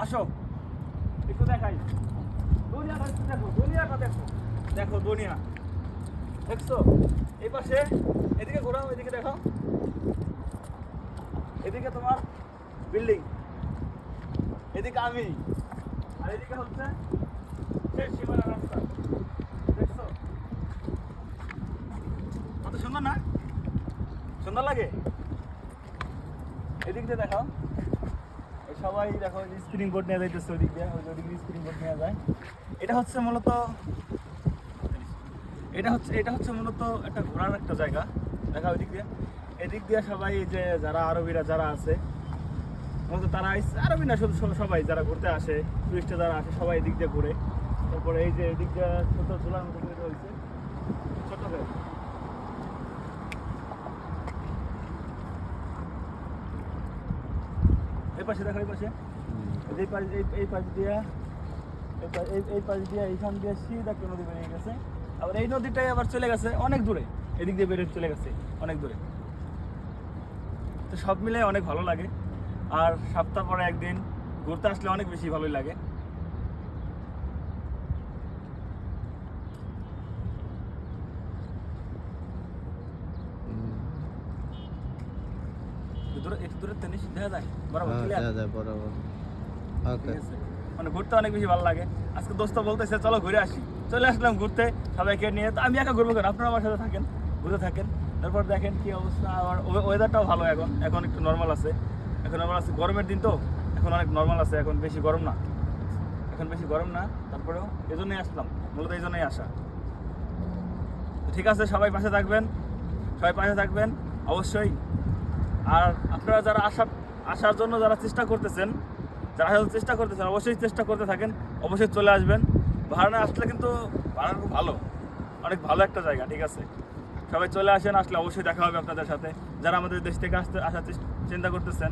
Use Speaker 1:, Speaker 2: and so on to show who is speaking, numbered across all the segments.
Speaker 1: আসো একটু দেখাই দুনিয়াটা একটু দেখো, দুনিয়াটা দেখো, দেখো দুনিয়া দেখছো? এই পাশে এদিকে ঘোরাও, এদিকে দেখো, এদিকে তোমার বিল্ডিং, এদিকে আমি, আর এদিকে হচ্ছে শেষ সীমানা রাস্তা। দেখছো কত সুন্দর না? সুন্দর লাগে? এদিক দিয়ে দেখাও, এই সবাই দেখো স্প্রিং বোর্ড নিয়ে যাইতেছে ওদিক দিয়ে, ওদিক দিয়ে স্প্রিং বোর্ড নিয়ে যায়। এটা হচ্ছে মূলত মূলত একটা ঘোরার একটা জায়গা। দেখা ওইদিক দিয়ে, এদিক দিয়ে সবাই যে যারা আরবিরা যারা আছে মূলত তারা আরবি না শুধু সবাই যারা ঘুরতে আসে, টুরিস্টে যারা আসে সবাই এদিক দিয়ে ঘুরে। তারপরে এই যে এদিক দিয়ে ছোট ঝোলার মতো তৈরি হয়েছে, ছোট করে। এই পাশে দেখো, এই পাশে এই পাশ এই পাশ দিয়া এই পাশ দিয়া এইখান দিয়ে সিধা একটা নদী বেরিয়ে গেছে। আবার এই নদীটাই আবার চলে গেছে অনেক দূরে, এদিক দিয়ে বেরিয়ে চলে গেছে অনেক দূরে। তো সব মিলে অনেক ভালো লাগে। আর সপ্তাহ পরে একদিন ঘুরতে আসলে অনেক বেশি ভালোই লাগে। একটু দূরে টেনিস দেখা যায় বরাবর, ঠিক আছে? মানে ঘুরতে অনেক বেশি ভালো লাগে। আজকে দোস্ত বলতেছে চলো ঘুরে আসি, চলে আসলাম ঘুরতে সবাইকে নিয়ে। তো আমি একা ঘুরবো কেন, আপনারা আমার সাথে থাকেন, ঘুরতে থাকেন। তারপর দেখেন কি অবস্থা। আর ওয়েদারটাও ভালো, এখন একটু নর্মাল আছে, গরমের দিন তো এখন অনেক নর্মাল আছে, এখন বেশি গরম না, তারপরেও এই জন্যই আসলাম, মূলত এই জন্যই আসা। ঠিক আছে, সবাই পাশে থাকবেন অবশ্যই। আর আপনারা যারা আসার জন্য যারা চেষ্টা করতেছেন অবশ্যই চেষ্টা করতে থাকেন, অবশ্যই চলে আসবেন। ভাড়া আসলে কিন্তু ভাড়া খুব ভালো, অনেক ভালো একটা জায়গা, ঠিক আছে? সবাই চলে আসেন, আসলে অবশ্যই দেখা হবে আপনাদের সাথে। যারা আমাদের দেশ থেকে আসার চিন্তা করতেছেন,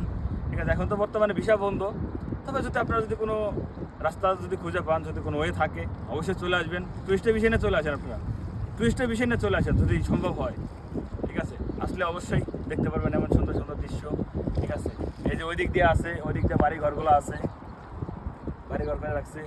Speaker 1: ঠিক আছে? এখন তো বর্তমানে ভিসা বন্ধ, তবে যদি আপনারা কোনো রাস্তা যদি খুঁজে পান, যদি কোনো ওয়ে থাকে, অবশ্যই চলে আসবেন। টুরিস্টের বিষয় নিয়ে চলে আসেন, যদি সম্ভব হয়, ঠিক আছে? আসলে অবশ্যই দেখতে পারবেন এমন সুন্দর সুন্দর দৃশ্য, ঠিক আছে? এই যে ওই দিক দিয়ে বাড়ি ঘরগুলো আছে, বাড়ি ঘর করে রাখছে।